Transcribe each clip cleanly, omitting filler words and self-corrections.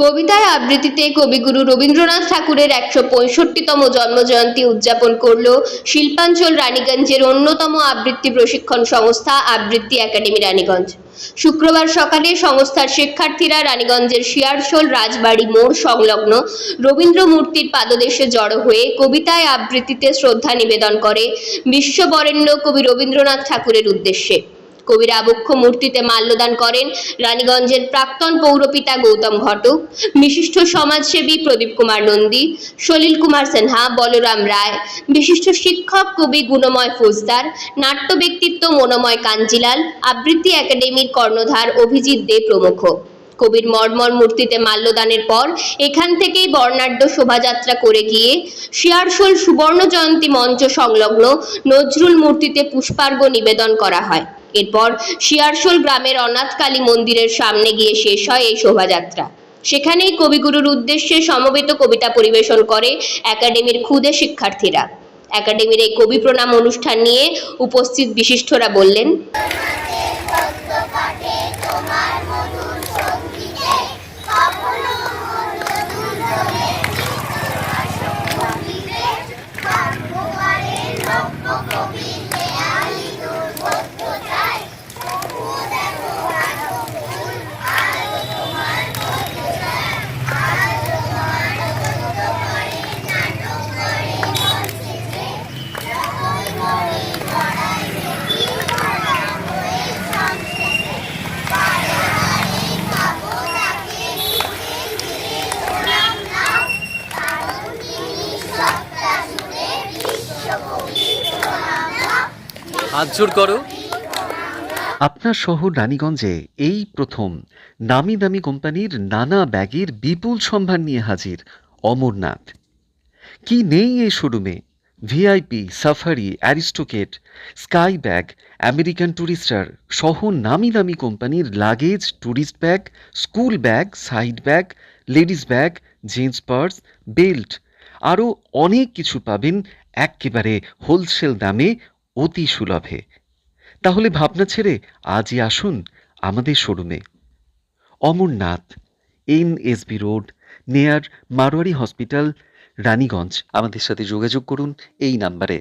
কবিতায় আবৃত্তিতে কবিগুরু রবীন্দ্রনাথ ঠাকুরের ১৬৫তম জন্মজয়ন্তী উদযাপন করল শিল্পাঞ্চল রানীগঞ্জের অন্যতম আবৃত্তি প্রশিক্ষণ সংস্থা আবৃত্তি একাডেমি রানীগঞ্জ। শুক্রবার সকালে সংস্থার শিক্ষার্থীরা রানীগঞ্জের শিয়ারশোল রাজবাড়ি মোড় সংলগ্ন রবীন্দ্র মূর্তির পাদদেশে জড়ো হয়ে কবিতায় আবৃত্তিতে শ্রদ্ধা নিবেদন করে বিশ্ববরেণ্য কবি রবীন্দ্রনাথ ঠাকুরের উদ্দেশ্যে। কবির আবক্ষ মূর্তিতে মাল্যদান করেন রানীগঞ্জের প্রাক্তন পৌরপিতা গৌতম ঘটক, বিশিষ্ট সমাজসেবী প্রদীপ কুমার নন্দী, সলিল কুমার সিনহা, বলরাম রায়, বিশিষ্ট শিক্ষক কবি গুণময় ফৌজদার, নাট্য ব্যক্তিত্ব মনোময় কাঞ্জিলাল, আবৃত্তি একাডেমির কর্ণধার অভিজিৎ দে প্রমুখ। কবির মর্মর মূর্তিতে মাল্যদানের পর এখান থেকেই বর্ণাঢ্য শোভাযাত্রা করে গিয়ে শিয়ারশোল সুবর্ণ জয়ন্তী মঞ্চ সংলগ্ন নজরুল মূর্তিতে পুষ্পার্ঘ্য নিবেদন করা হয়। এরপর শিয়ারশোল গ্রামের অনাথ কালী মন্দিরের সামনে গিয়ে শেষ হয় এই শোভাযাত্রা। সেখানেই কবিগুরুর উদ্দেশ্যে সমবেত কবিতা পরিবেশন করে একাডেমির ক্ষুদে শিক্ষার্থীরা। একাডেমির এই কবি প্রণাম অনুষ্ঠান নিয়ে উপস্থিত বিশিষ্টরা বললেন, হাত জোড় করো। আপনার শহর রানীগঞ্জে এই প্রথম নামি দামি কোম্পানির নানা ব্যাগের বিপুল সম্ভার নিয়ে হাজির অমরনাথ। কি নেই এই শোরুমে? VIP, Safari, Aristocrat, Sky Bag, American Tourister সহ নামি দামি কোম্পানির luggage, tourist bag, school bag, side bag, ladies bag, gents purse, belt আরও অনেক কিছু পাবেন একেবারে হোলসেল দামে, অতি সুলভে। তাহলে ভাবনা ছেড়ে আজই আসুন আমাদের শোরুমে। অমরনাথ, NSB রোড, নেয়ার মারোয়ারি হসপিটাল, রানীগঞ্জ। আমাদের সাথে যোগাযোগ করুন এই নাম্বারে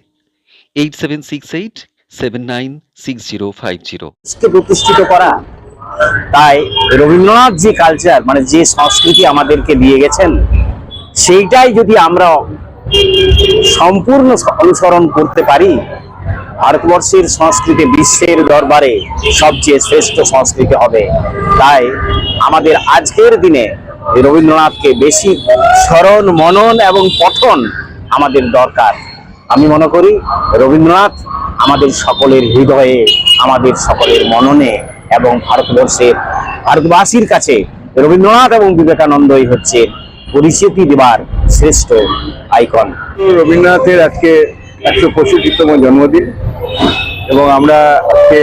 8768796050। প্রতিষ্ঠিত করা, তাই রবীন্দ্রনাথ যে কালচার মানে যে সংস্কৃতি আমাদেরকে দিয়ে গেছেন সেইটাই যদি আমরা সম্পূর্ণ অনুসরণ করতে পারি, ভারতবর্ষের সংস্কৃতি বিশ্বের দরবারে সবচেয়ে শ্রেষ্ঠ সংস্কৃতি হবে। তাই আমাদের আজকের দিনে রবীন্দ্রনাথকে বেশি স্মরণ, মনন এবং পঠন আমাদের দরকার। আমি মনে করি রবীন্দ্রনাথ আমাদের সকলের হৃদয়ে, আমাদের সকলের মননে এবং ভারতবাসীর কাছে রবীন্দ্রনাথ এবং বিবেকানন্দই হচ্ছে পরিচিতি দেবার শ্রেষ্ঠ আইকন। রবীন্দ্রনাথের আজকে ১৬৫তম জন্মদিন এবং আমরা আজকে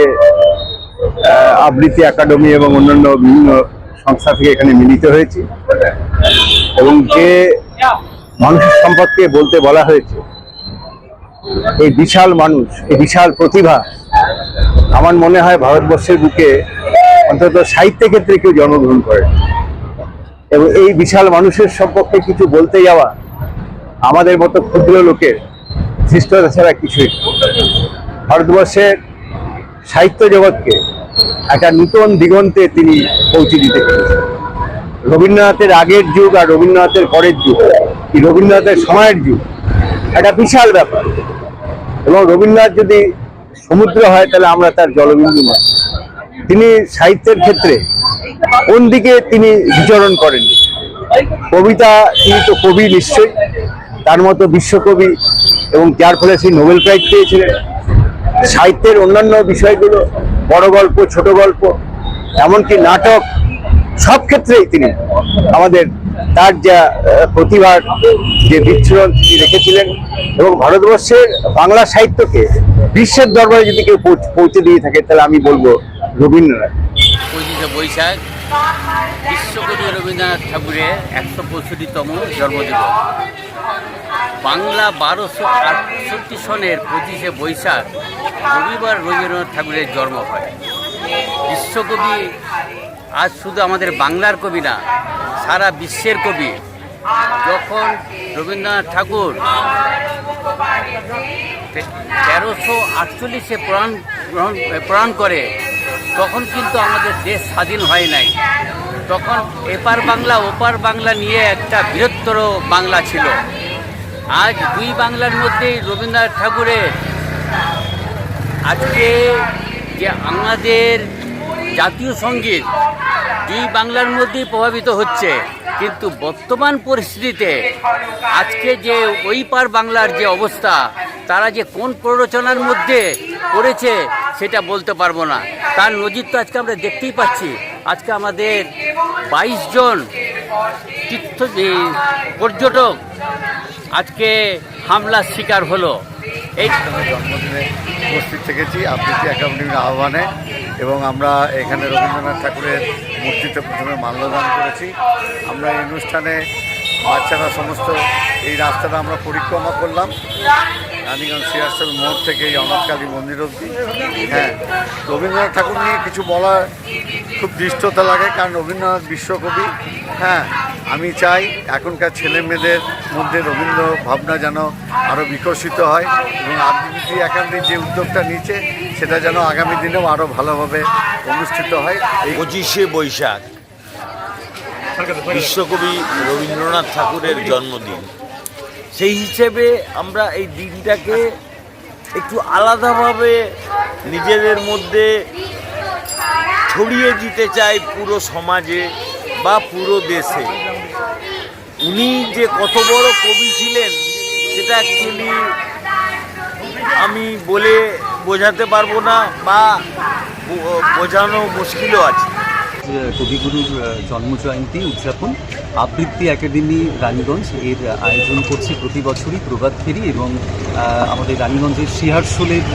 আবৃত্তি একাডেমি এবং অন্যান্য বিভিন্ন সংস্থা থেকে এখানে মিলিত হয়েছি এবং যে মানুষের সম্পর্কে বলতে বলা হয়েছে, এই বিশাল মানুষ, এই বিশাল প্রতিভা, আমার মনে হয় ভারতবর্ষের বুকে অন্তত সাহিত্যের ক্ষেত্রে কেউ জন্মগ্রহণ করে এবং এই বিশাল মানুষের সম্পর্কে কিছু বলতে যাওয়া আমাদের মতো ক্ষুদ্র লোকের ধৃষ্টতা ছাড়া কিছুই। ভারতবর্ষের সাহিত্য জগৎকে একটা নূতন দিগন্তে তিনি পৌঁছে দিতে পেরেছেন। রবীন্দ্রনাথের আগের যুগ আর রবীন্দ্রনাথের পরের যুগ, কি রবীন্দ্রনাথের সময়ের যুগ, একটা বিশাল ব্যাপার। এবং রবীন্দ্রনাথ যদি সমুদ্র হয় তাহলে আমরা তার জলবিন্দু নয়। তিনি সাহিত্যের ক্ষেত্রে কোন দিকে তিনি বিচরণ করেন? কবিতা, তিনি তো কবি নিশ্চয়ই, তার মতো বিশ্বকবি, এবং যার ফলে তিনি নোবেল প্রাইজ পেয়েছিলেন। সাহিত্যের অন্যান্য বিষয়গুলো, বড় গল্প, ছোট গল্প, এমনকি নাটক, সব ক্ষেত্রেই তিনি আমাদের তার যা প্রতিভার যে বিচ্ছুরণ তিনি রেখেছিলেন এবং ভারতবর্ষের বাংলা সাহিত্যকে বিশ্বের দরবারে যদি কেউ পৌঁছে দিয়ে থাকে তাহলে আমি বলবো রবীন্দ্রনাথ। ২৫শে বৈশাখ বিশ্বকবি রবীন্দ্রনাথ ঠাকুরের ১৬৫তম জন্মদিবস। বাংলা ১২৬৮ সনের ২৫শে বৈশাখ রবিবার রবীন্দ্রনাথ ঠাকুরের জন্ম হয়। বিশ্বকবি আজ শুধু আমাদের বাংলার কবি না, সারা বিশ্বের কবি। যখন রবীন্দ্রনাথ ঠাকুর 1348-এ প্রাণ করে, তখন কিন্তু আমাদের দেশ স্বাধীন হয় নাই। তখন এপার বাংলা ওপার বাংলা নিয়ে একটা বৃহত্তর বাংলা ছিল। আজ দুই বাংলার মধ্যেই রবীন্দ্রনাথ ঠাকুরের আজকে যে আমাদের জাতীয় সঙ্গীত দুই বাংলার মধ্যেই প্রভাবিত হচ্ছে, কিন্তু বর্তমান পরিস্থিতিতে আজকে যে ওই পার বাংলার যে অবস্থা, তারা যে কোন প্ররোচনার মধ্যে পড়েছে সেটা বলতে পারবো না। তার নজির তো আজকে আমরা দেখতেই পাচ্ছি। আজকে আমাদের 22 জন পর্যটক আজকে হামলার শিকার হলো। এই জন্মদিনে উপস্থিত থেকেছি আবৃত্তি একাডেমির আহ্বানে, এবং আমরা এখানে রবীন্দ্রনাথ ঠাকুরের মূর্তিতে প্রথমে মাল্যদান করেছি। আমরা এই অনুষ্ঠানে বাচ্চারা সমস্ত এই রাস্তাটা আমরা পরিক্রমা করলাম, রানীগঞ্জ সিয়ারসেল মোড় থেকে এই অনাথকালী মন্দির অবধি। হ্যাঁ, রবীন্দ্রনাথ ঠাকুর নিয়ে কিছু বলা খুব দৃষ্টতা লাগে, কারণ রবীন্দ্রনাথ বিশ্বকবি। হ্যাঁ, আমি চাই এখনকার ছেলে মেয়েদের মধ্যে রবীন্দ্র ভাবনা যেন আরও বিকশিত হয়, এবং আবৃত্তি একাডেমির যে উদ্যোগটা নিচ্ছে সেটা যেন আগামী দিনেও আরও ভালোভাবে অনুষ্ঠিত হয়। এই 25শে বৈশাখ বিশ্বকবি রবীন্দ্রনাথ ঠাকুরের জন্মদিন। সেই হিসেবে আমরা এই দিনটাকে একটু আলাদাভাবে নিজেদের মধ্যে ছড়িয়ে দিতে চাই পুরো সমাজে বা পুরো দেশে। উনি যে কত বড় কবি ছিলেন সেটা অ্যাকচুয়ালি আমি বলে বোঝাতে পারবো না, বা বোঝানো মুশকিলও আছে। কবিগুরুর জন্মজয়ন্তী উদযাপন আবৃত্তি একাডেমি রানীগঞ্জ এর আয়োজন করছে প্রতি বছরই প্রভাত ফেরি, এবং আমাদের রানীগঞ্জের সিহারশোলের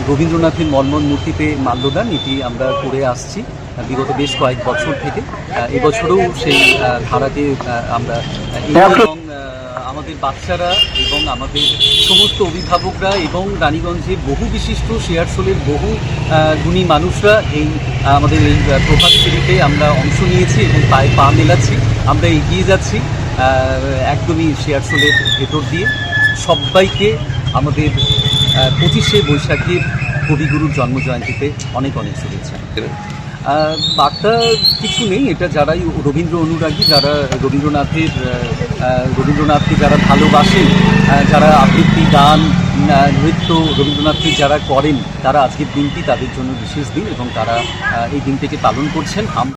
রবীন্দ্রনাথের মর্মন মূর্তিতে মাল্যদান এটি আমরা করে আসছি বিগত বেশ কয়েক বছর থেকে। এবছরও সেই ধারাকে আমরা এবং আমাদের বাচ্চারা এবং আমাদের সমস্ত অভিভাবকরা এবং রানীগঞ্জের বহু বিশিষ্ট সিহারশোলের বহু গুণী মানুষরা এই আমাদের এই প্রভাত ফেরিতে আমরা অংশ নিয়েছি এবং পায়ে পা মেলাচ্ছি। আমরা এগিয়ে যাচ্ছি একদমই সিহারশোলের ভেতর দিয়ে। সবাইকে আমাদের 25শে বৈশাখের কবিগুরুর জন্মজয়ন্তীতে অনেক অনেক শুভেচ্ছা। বার্তা কিছু নেই, এটা যারাই রবীন্দ্র অনুরাগী, যারা রবীন্দ্রনাথকে যারা ভালোবাসেন, যারা আবৃত্তি গান নৃত্য রবীন্দ্রনাথকে যারা করেন, তারা আজকের দিনটি তাদের জন্য বিশেষ দিন এবং তারা এই দিনটিকে পালন করছেন।